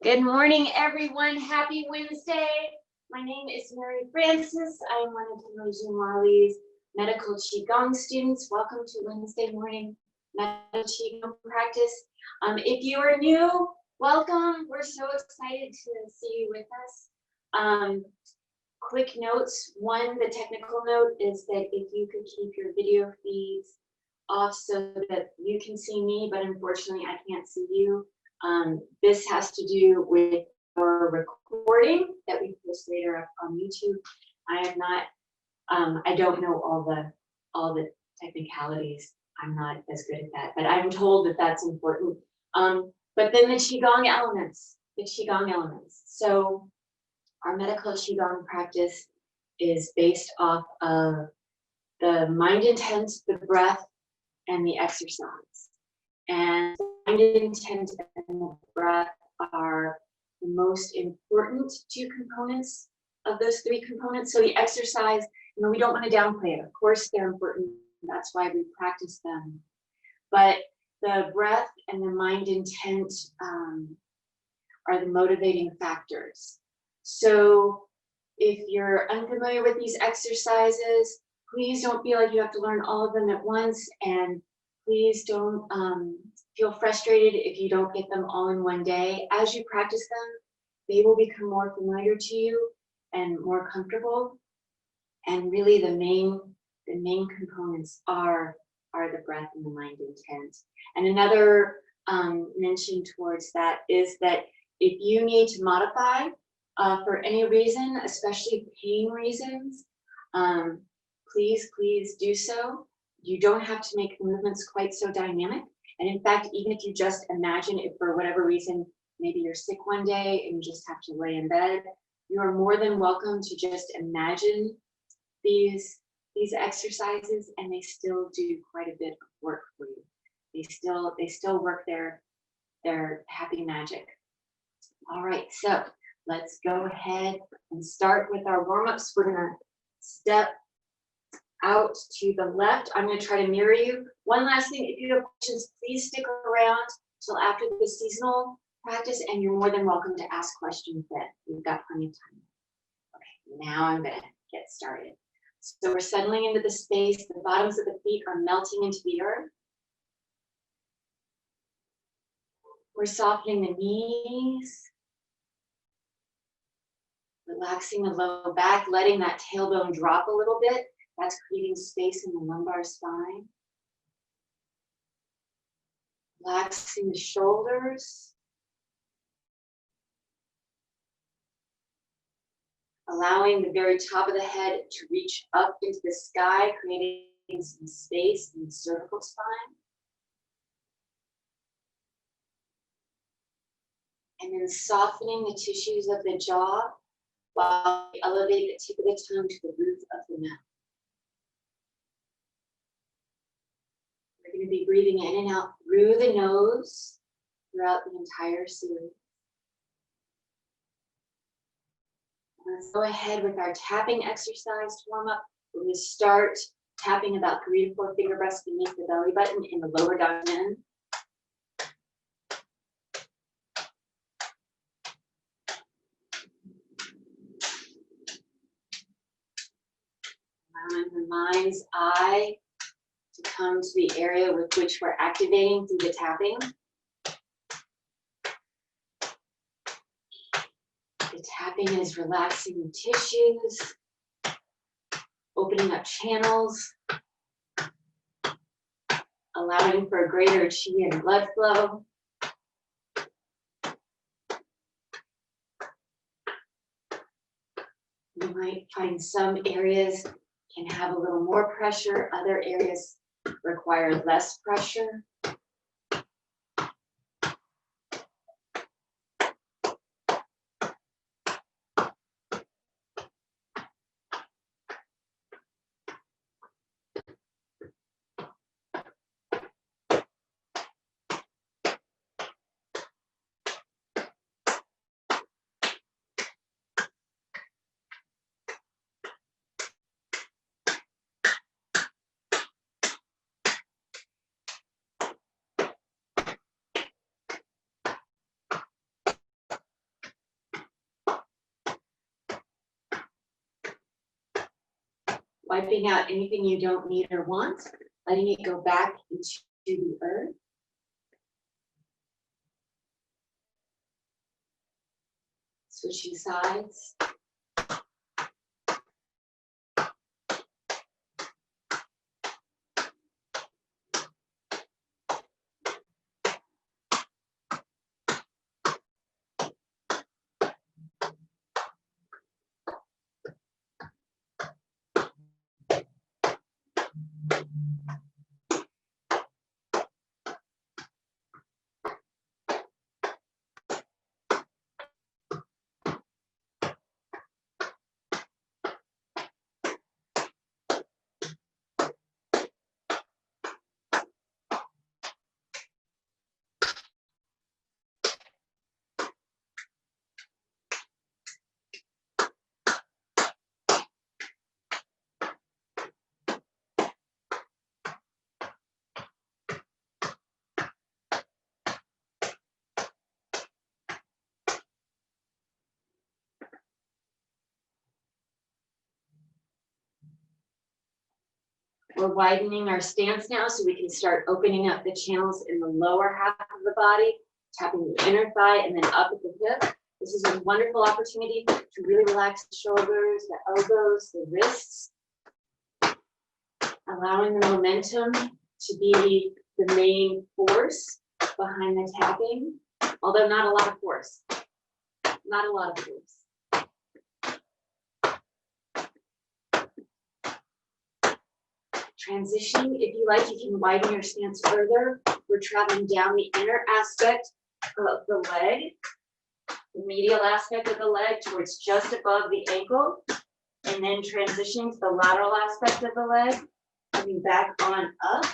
Good morning, everyone. Happy Wednesday. My name is Mary Francis. I am one of Delusion Marley's medical Qigong students. Welcome to Wednesday morning medical Qigong practice. If you are new, welcome. We're so excited to see you with us. Quick notes. One, the technical note is that if you could keep your video feeds off so that you can see me, but unfortunately I can't see you. This has to do with our recording that we post later up on YouTube. I have not, I don't know all the technicalities. I'm not as good at that, but I'm told that that's important. But then the Qigong elements. So our medical Qigong practice is based off of the mind intent, the breath, and the exercise. And mind intent and the breath are the most important two components of those three components. So the exercise, we don't want to downplay it. Of course, they're important. That's why we practice them. But the breath and the mind intent are the motivating factors. So if you're unfamiliar with these exercises, please don't feel like you have to learn all of them at once, and please don't feel frustrated if you don't get them all in one day. As you practice them, they will become more familiar to you and more comfortable. And really the main components are the breath and the mind intent. And another mention towards that is that if you need to modify for any reason, especially pain reasons, please do so. You don't have to make movements quite so dynamic. And in fact, even if you just imagine if for whatever reason, maybe you're sick one day and you just have to lay in bed, you are more than welcome to just imagine these exercises, and they still do quite a bit of work for you. They still work their happy magic. All right, so let's go ahead and start with our warm-ups. We're gonna step out to the left. I'm going to try to mirror you. One last thing, if you have questions, please stick around till after the seasonal practice, and you're more than welcome to ask questions then. We've got plenty of time. Okay, now I'm going to get started. So we're settling into the space. The bottoms of the feet are melting into the earth. We're softening the knees, relaxing the low back, letting that tailbone drop a little bit. That's creating space in the lumbar spine. Relaxing the shoulders. Allowing the very top of the head to reach up into the sky, creating some space in the cervical spine. And then softening the tissues of the jaw while we elevate the tip of the tongue to the roof of the mouth. We're going to be breathing in and out through the nose throughout the entire series. Let's go ahead with our tapping exercise to warm up. We're going to start tapping about 3 to 4 finger breaths beneath the belly button in the lower abdomen. Allowing the mind's eye to come to the area with which we're activating through the tapping. The tapping is relaxing the tissues, opening up channels, allowing for a greater chi and blood flow. You might find some areas can have a little more pressure, other areas require less pressure. Wiping out anything you don't need or want, letting it go back into the earth. Switching sides. We're widening our stance now so we can start opening up the channels in the lower half of the body, tapping the inner thigh and then up at the hip. This is a wonderful opportunity to really relax the shoulders, the elbows, the wrists, allowing the momentum to be the main force behind the tapping, although not a lot of force. Not a lot of force. Transitioning, if you like, you can widen your stance further. We're traveling down the inner aspect of the leg, the medial aspect of the leg towards just above the ankle, and then transitioning to the lateral aspect of the leg, coming back on up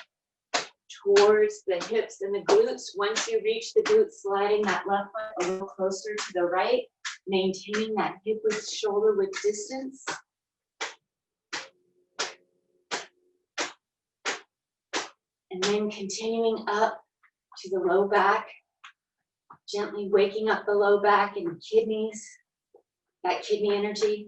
towards the hips and the glutes. Once you reach the glutes, sliding that left foot a little closer to the right, maintaining that hip width, shoulder width distance. And then continuing up to the low back, gently waking up the low back and kidneys, that kidney energy.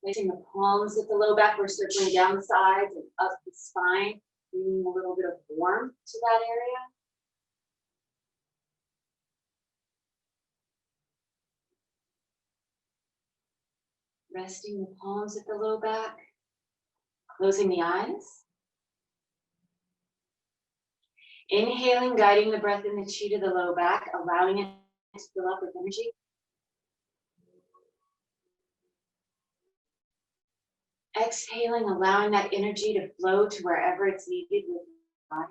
Placing the palms at the low back, we're circling down the sides and up the spine, bringing a little bit of warmth to that area. Resting the palms at the low back, closing the eyes. Inhaling, guiding the breath in the chi to the low back, allowing it to fill up with energy. Exhaling, allowing that energy to flow to wherever it's needed with the body.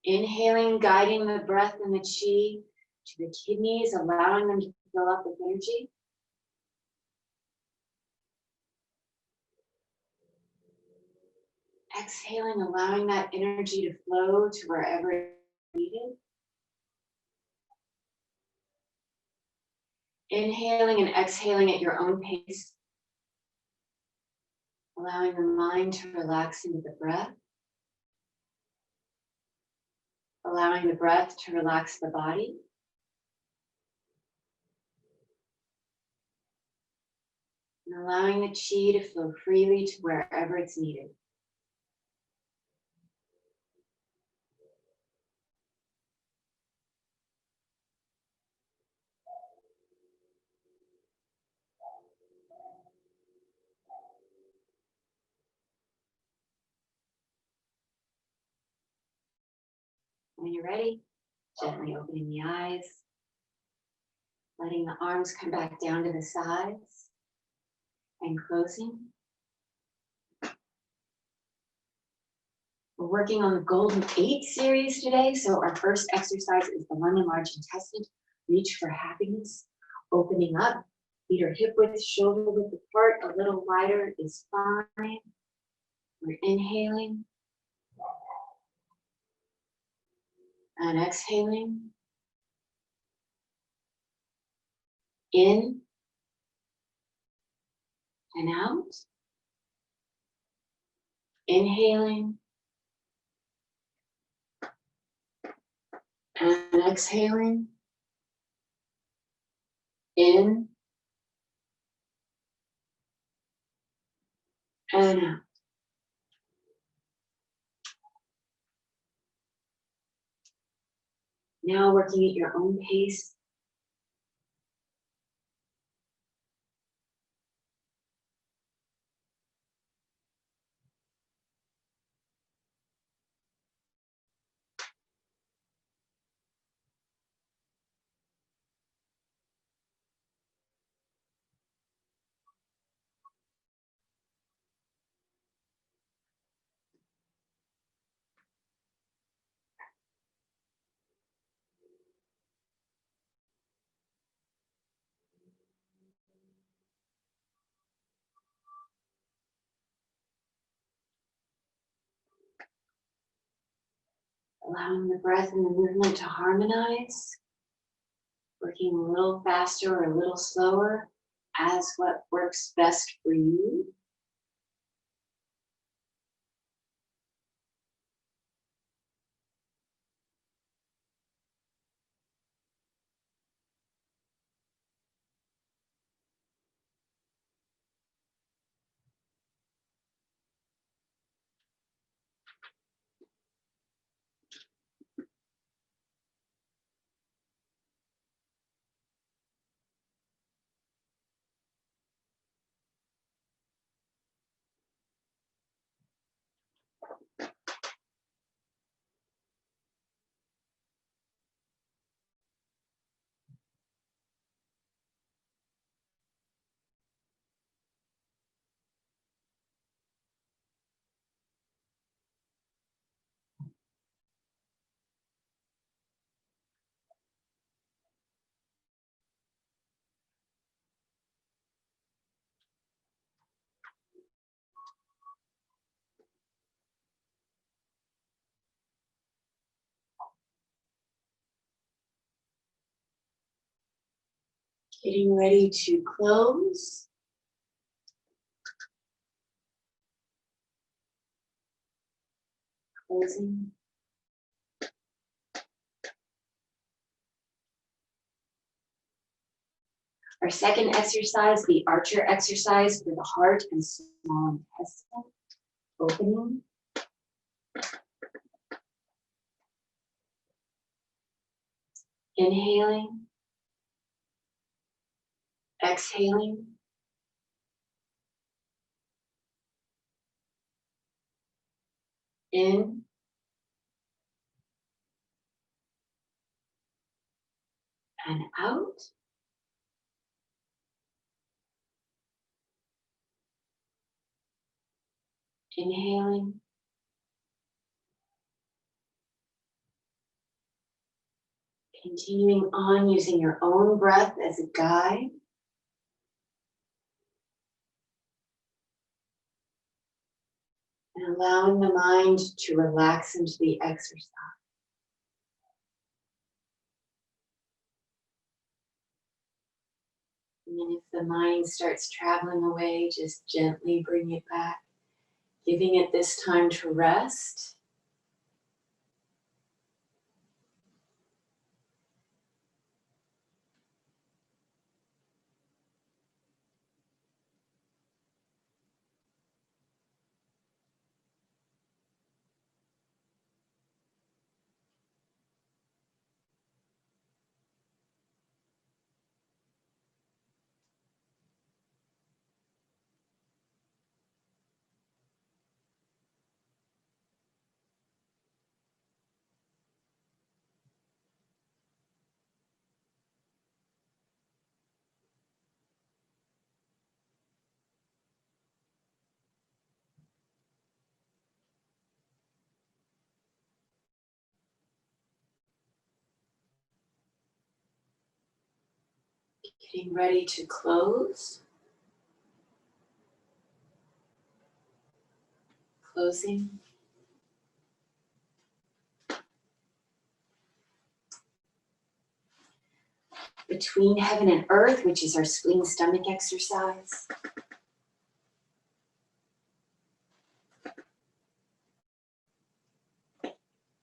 Inhaling, guiding the breath and the chi to the kidneys, allowing them to fill up with energy. Exhaling, allowing that energy to flow to wherever it's needed. Inhaling and exhaling at your own pace. Allowing the mind to relax into the breath. Allowing the breath to relax the body. And allowing the chi to flow freely to wherever it's needed. When you're ready, gently opening the eyes, letting the arms come back down to the sides, and closing. We're working on the Golden 8 series today, so our first exercise is the lung and large intestine. Reach for happiness, opening up, feet are hip width, shoulder width apart, a little wider is fine. We're inhaling. And exhaling. In and out. Inhaling And exhaling. In and out. Now working at your own pace. Allowing the breath and the movement to harmonize. Working a little faster or a little slower as what works best for you. Getting ready to close. Closing. Our second exercise, the Archer exercise for the heart and small intestine. Opening. Inhaling. Exhaling. In. And out. Inhaling. Continuing on using your own breath as a guide. And allowing the mind to relax into the exercise. And then if the mind starts traveling away, just gently bring it back, giving it this time to rest. Getting ready to close. Closing. Between heaven and earth, which is our spleen stomach exercise.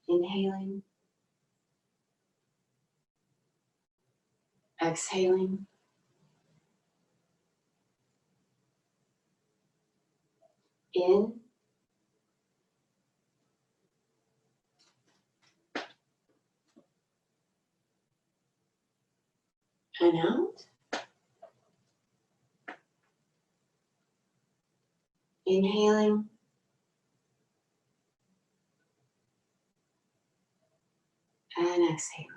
Inhaling. exhaling. In. And out. Inhaling. And exhaling.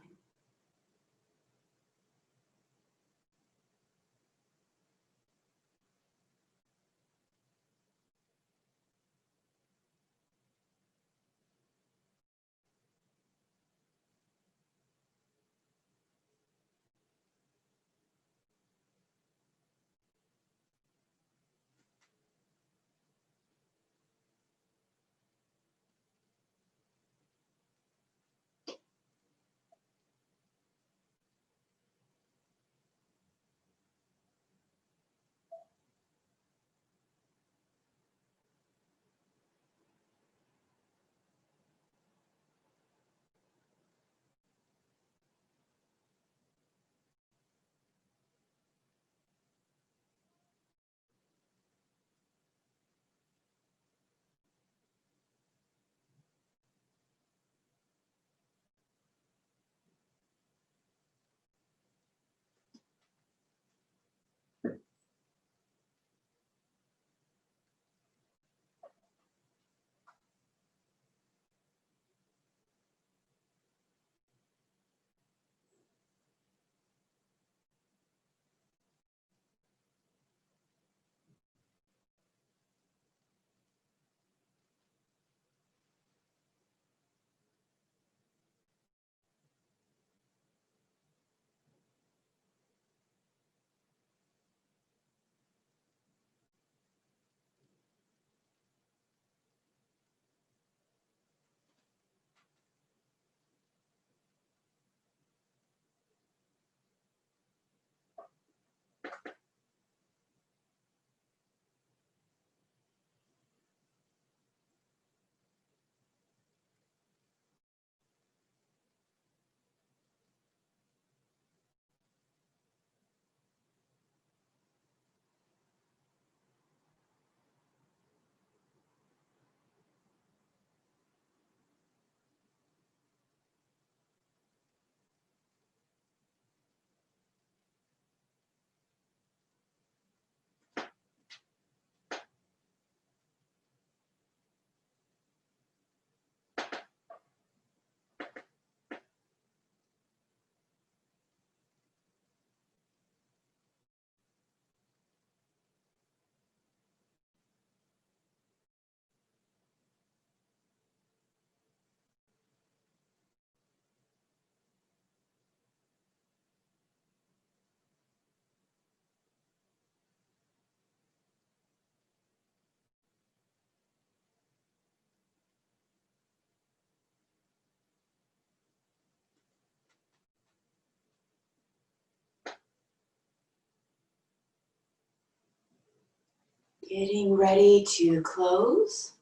Getting ready to close.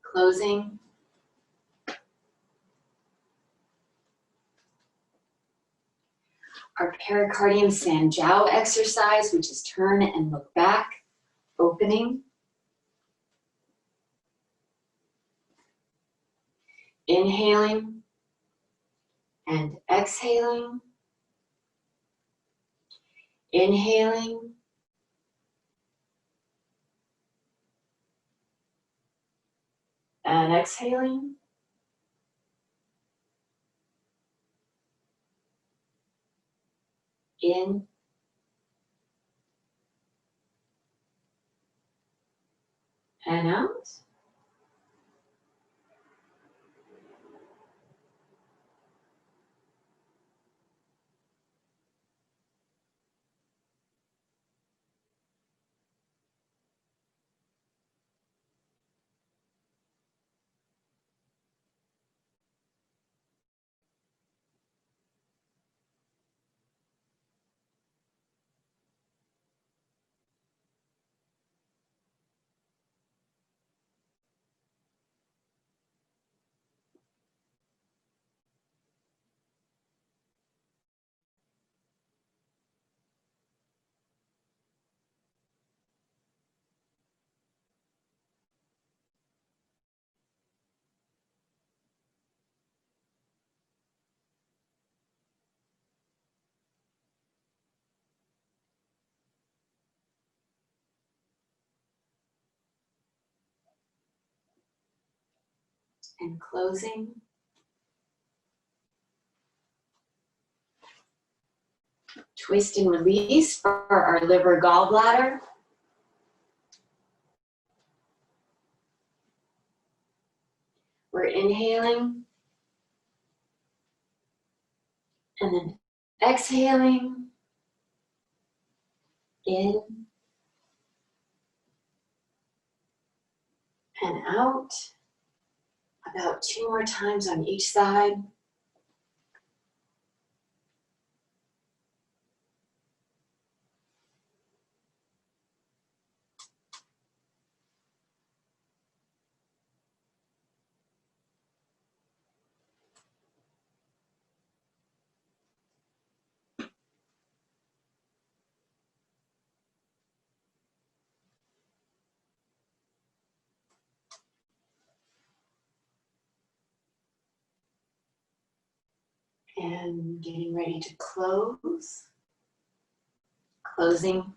Closing. Our pericardium Sanjiao exercise, which is turn and look back, opening. Inhaling and exhaling. Inhaling and exhaling. In and out. and closing. Twist and release for our liver gallbladder. We're inhaling and then exhaling in and out. About 2 more times on each side. And getting ready to close. Closing.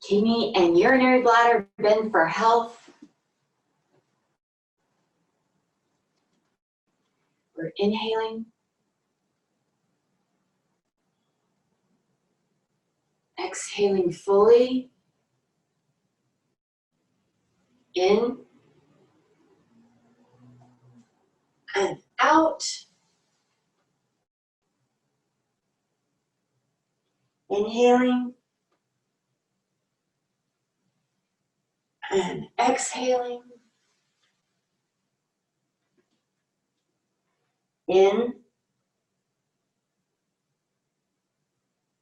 Kidney and urinary bladder bend for health. We're inhaling. Exhaling fully. In and out. Inhaling and exhaling. In,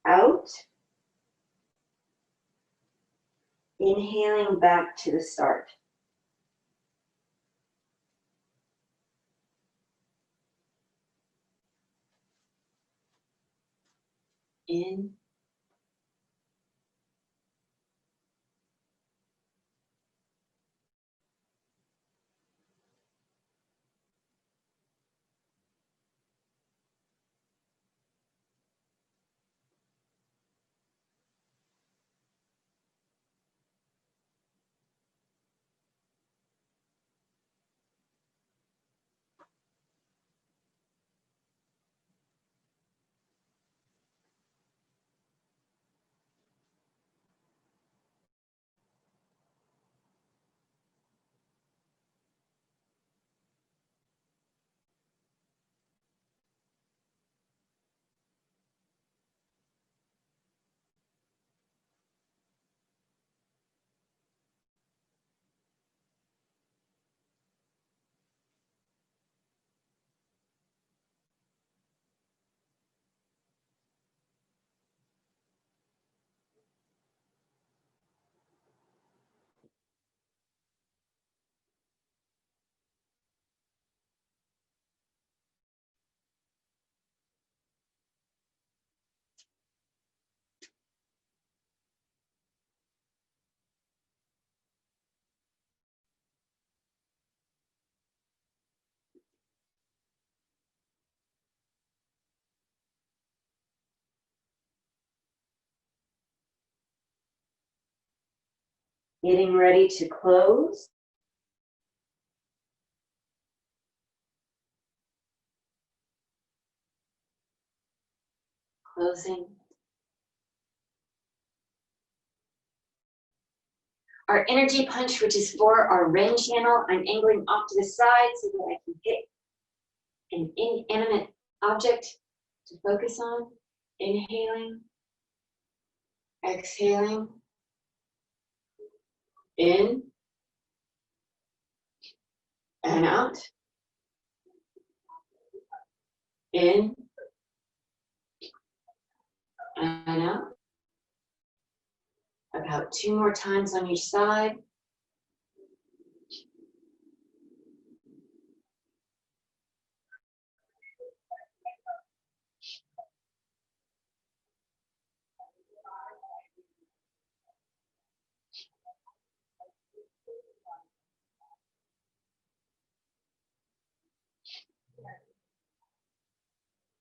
out. Inhaling back to the start. In. Getting ready to close. Closing. Our energy punch, which is for our Ren channel, I'm angling off to the side so that I can get an inanimate object to focus on. Inhaling, exhaling, in and out, in and out. About 2 more times on each side.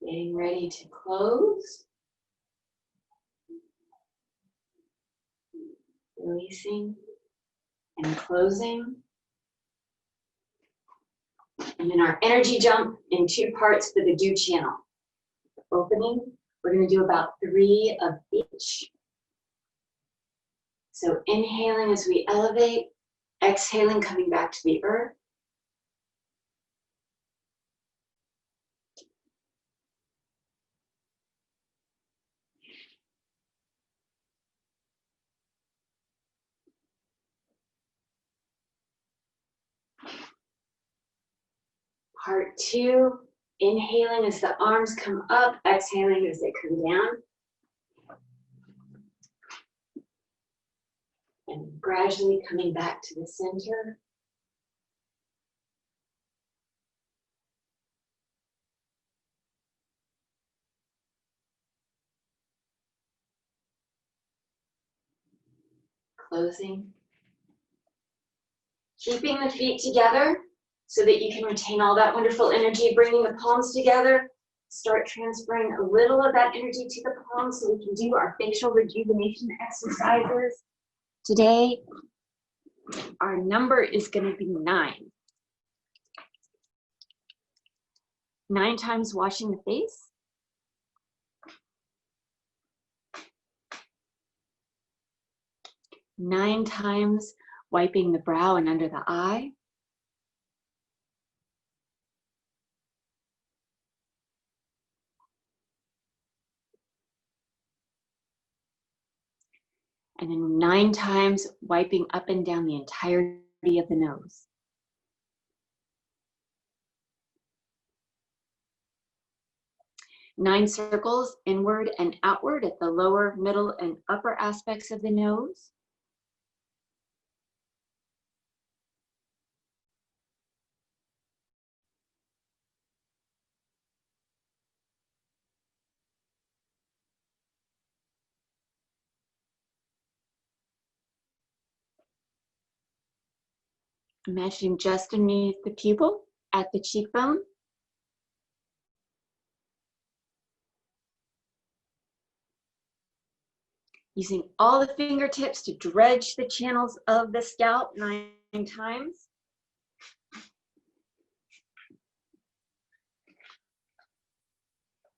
Getting ready to close. Releasing and closing. And then our energy jump in 2 parts for the dew channel. Opening, we're going to do about 3 of each. So inhaling as we elevate, exhaling, coming back to the earth. Part 2, inhaling as the arms come up, exhaling as they come down. And gradually coming back to the center. Closing. Keeping the feet together so that you can retain all that wonderful energy, bringing the palms together. Start transferring a little of that energy to the palms so we can do our facial rejuvenation exercises. Today, our number is going to be 9. 9 times washing the face. 9 times wiping the brow and under the eye. 9 times wiping up and down the entirety of the nose. Nine circles inward and outward at the lower, middle, and upper aspects of the nose. Imagining just underneath the pupil at the cheekbone. Using all the fingertips to dredge the channels of the scalp 9 times.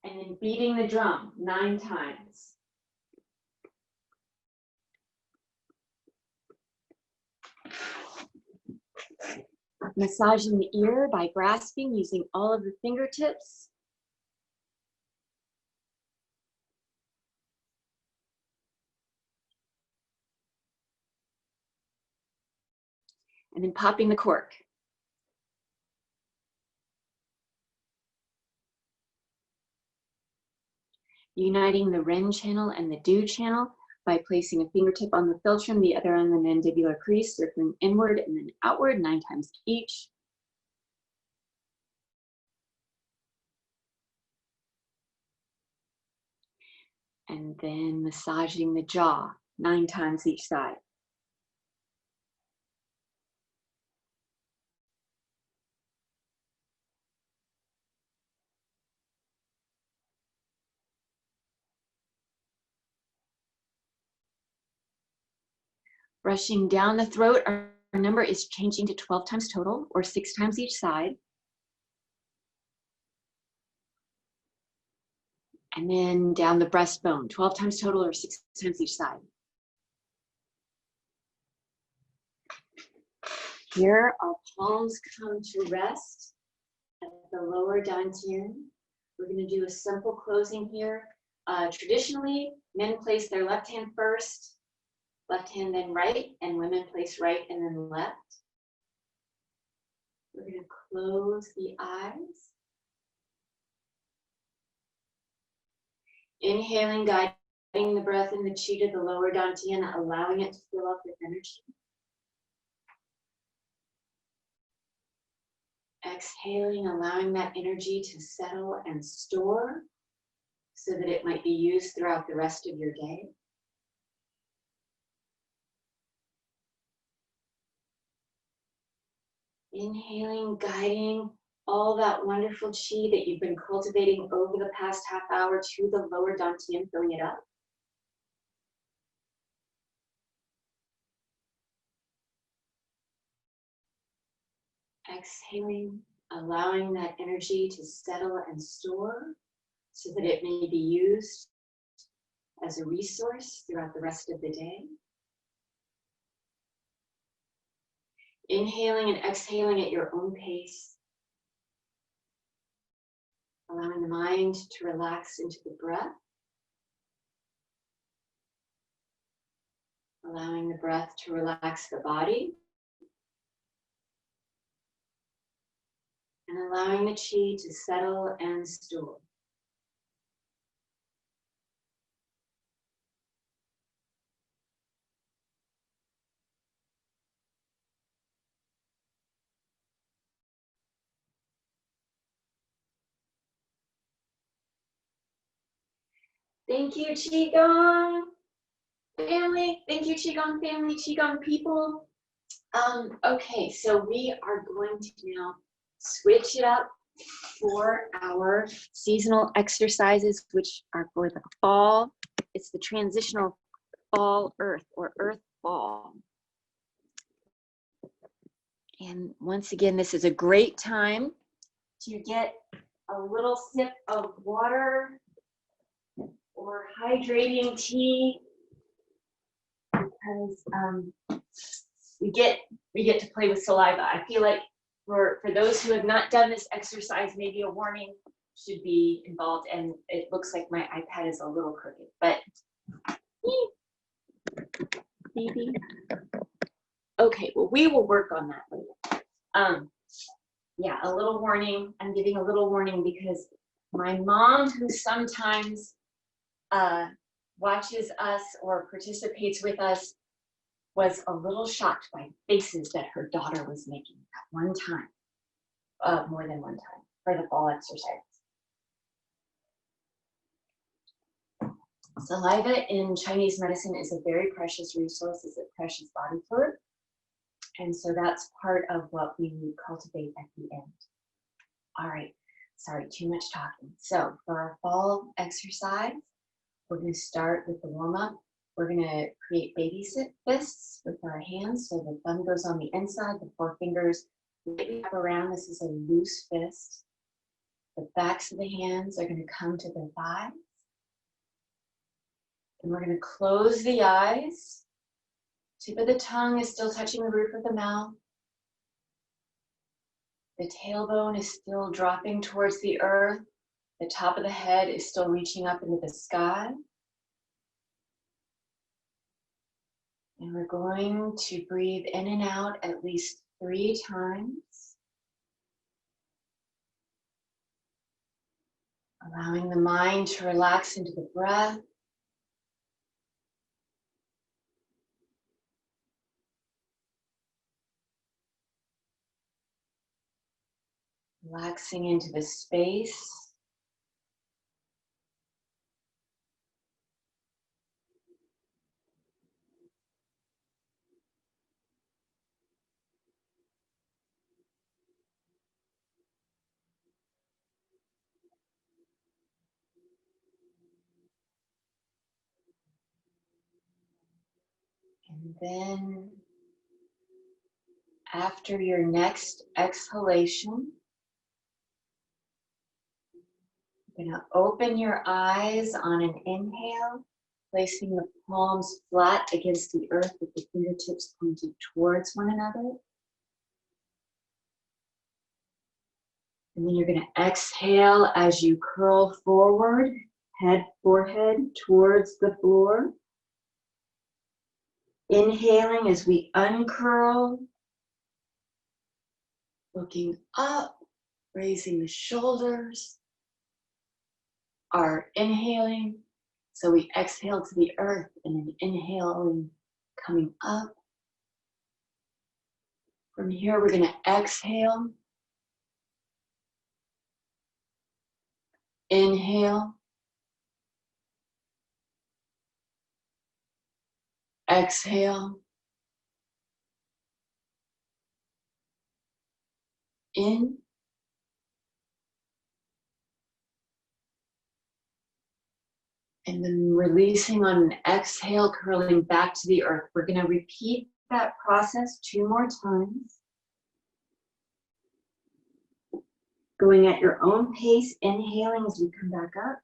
And then beating the drum 9 times. Massaging the ear by grasping using all of the fingertips. And then popping the cork. Uniting the Ren channel and the dew channel by placing a fingertip on the philtrum, the other on the mandibular crease, circling inward and then outward 9 times each. And then massaging the jaw 9 times each side. Brushing down the throat, our number is changing to 12 times total, or 6 times each side. And then down the breastbone, 12 times total, or 6 times each side. Here, our palms come to rest at the lower dantian. We're going to do a simple closing here. Traditionally, men place their left hand first, left hand then right, and women place right and then left. We're going to close the eyes. Inhaling, guiding the breath in the chi to the lower dantian, allowing it to fill up with energy. Exhaling, allowing that energy to settle and store so that it might be used throughout the rest of your day. Inhaling, guiding all that wonderful chi that you've been cultivating over the past half hour to the lower dantian, filling it up. Exhaling, allowing that energy to settle and store so that it may be used as a resource throughout the rest of the day. Inhaling and exhaling at your own pace. Allowing the mind to relax into the breath. Allowing the breath to relax the body. And allowing the chi to settle and store. Thank you, Qigong family. Thank you, Qigong family, Qigong people. Okay, so we are going to now switch it up for our seasonal exercises, which are for the fall. It's the transitional fall earth or earth fall. And once again, this is a great time to get a little sip of water or hydrating tea, because we get to play with saliva. I feel like for those who have not done this exercise, maybe a warning should be involved. And it looks like my iPad is a little crooked, but maybe. Okay, well, we will work on that later. Yeah, a little warning. I'm giving a little warning because my mom, who sometimes watches us or participates with us, was a little shocked by faces that her daughter was making at one time, more than one time, for the fall exercise. Saliva in Chinese medicine is a very precious resource, it's a precious body fluid. And so that's part of what we cultivate at the end. All right, sorry, too much talking. So for our fall exercise, we're going to start with the warm-up. We're going to create baby fists with our hands. So the thumb goes on the inside, the four fingers wrap around. This is a loose fist. The backs of the hands are going to come to the thighs. And we're going to close the eyes. Tip of the tongue is still touching the roof of the mouth. The tailbone is still dropping towards the earth. The top of the head is still reaching up into the sky. And we're going to breathe in and out at least 3 times. Allowing the mind to relax into the breath. Relaxing into the space. And then after your next exhalation, you're going to open your eyes on an inhale, placing the palms flat against the earth with the fingertips pointed towards one another. And then you're going to exhale as you curl forward, forehead towards the floor. Inhaling as we uncurl, looking up, raising the shoulders. Are inhaling, so we exhale to the earth and then inhaling, coming up. From here, we're going to exhale. Inhale. Exhale. In. And then releasing on an exhale, curling back to the earth. We're going to repeat that process 2 more times. Going at your own pace, inhaling as we come back up.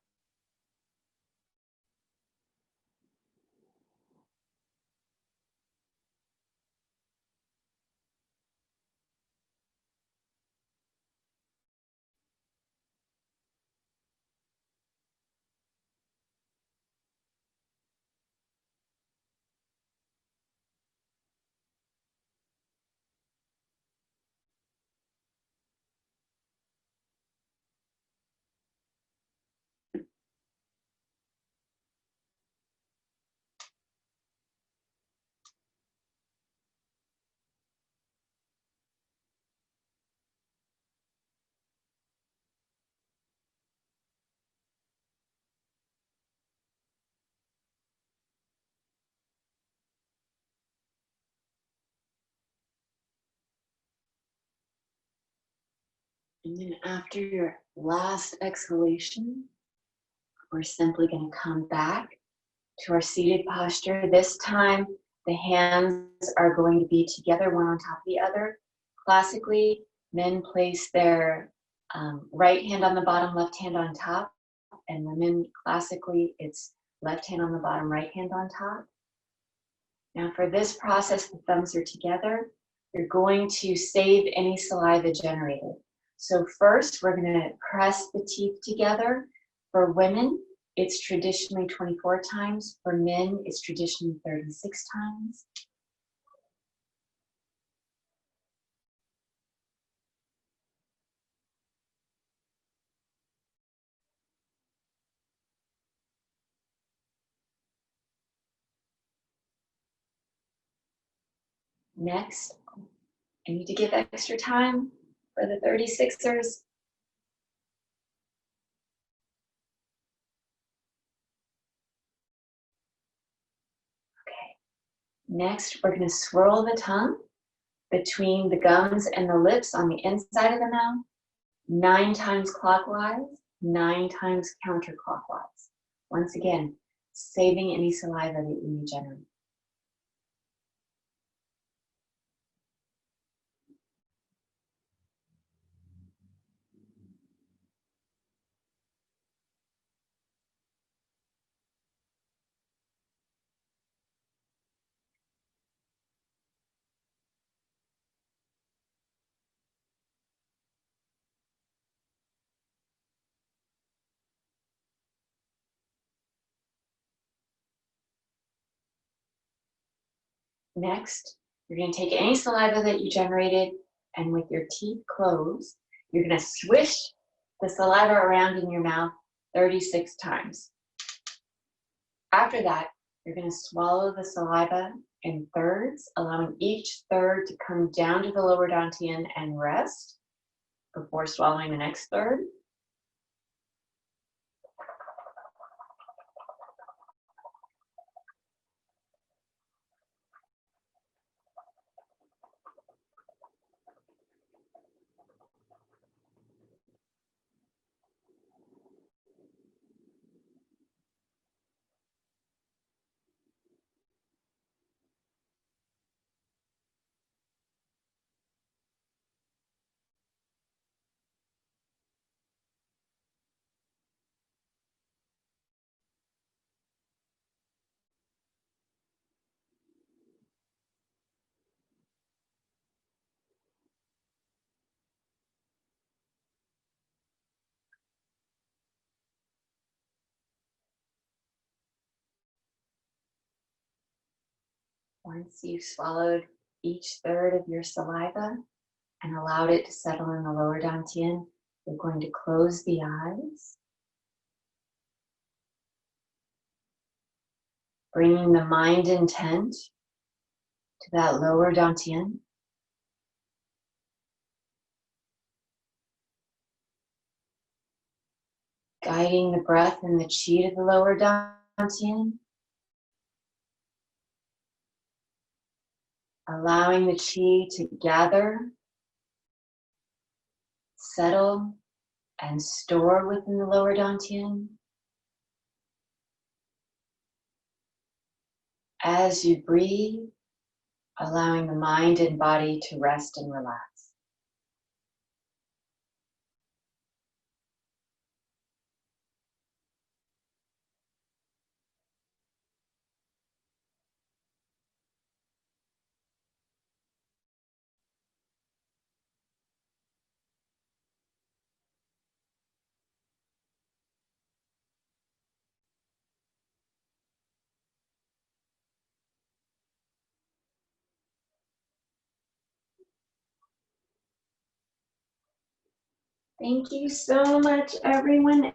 And then after your last exhalation, we're simply going to come back to our seated posture. This time, the hands are going to be together, one on top of the other. Classically, men place their right hand on the bottom, left hand on top. And women, classically, it's left hand on the bottom, right hand on top. Now for this process, the thumbs are together. You're going to save any saliva generated. So first, we're going to press the teeth together. For women, it's traditionally 24 times. For men, it's traditionally 36 times. Next, I need to give extra time for the 36ers. Okay. Next, we're going to swirl the tongue between the gums and the lips on the inside of the mouth, 9 times clockwise, 9 times counterclockwise. Once again, saving any saliva that you may generate. Next, you're going to take any saliva that you generated, and with your teeth closed, you're going to swish the saliva around in your mouth 36 times. After that, you're going to swallow the saliva in thirds, allowing each third to come down to the lower dantian and rest before swallowing the next third. Once you've swallowed each third of your saliva and allowed it to settle in the lower dantian, you're going to close the eyes, bringing the mind intent to that lower dantian. Guiding the breath and the chi to the lower dantian. Allowing the chi to gather, settle, and store within the lower dantian. As you breathe, allowing the mind and body to rest and relax. Thank you so much, everyone.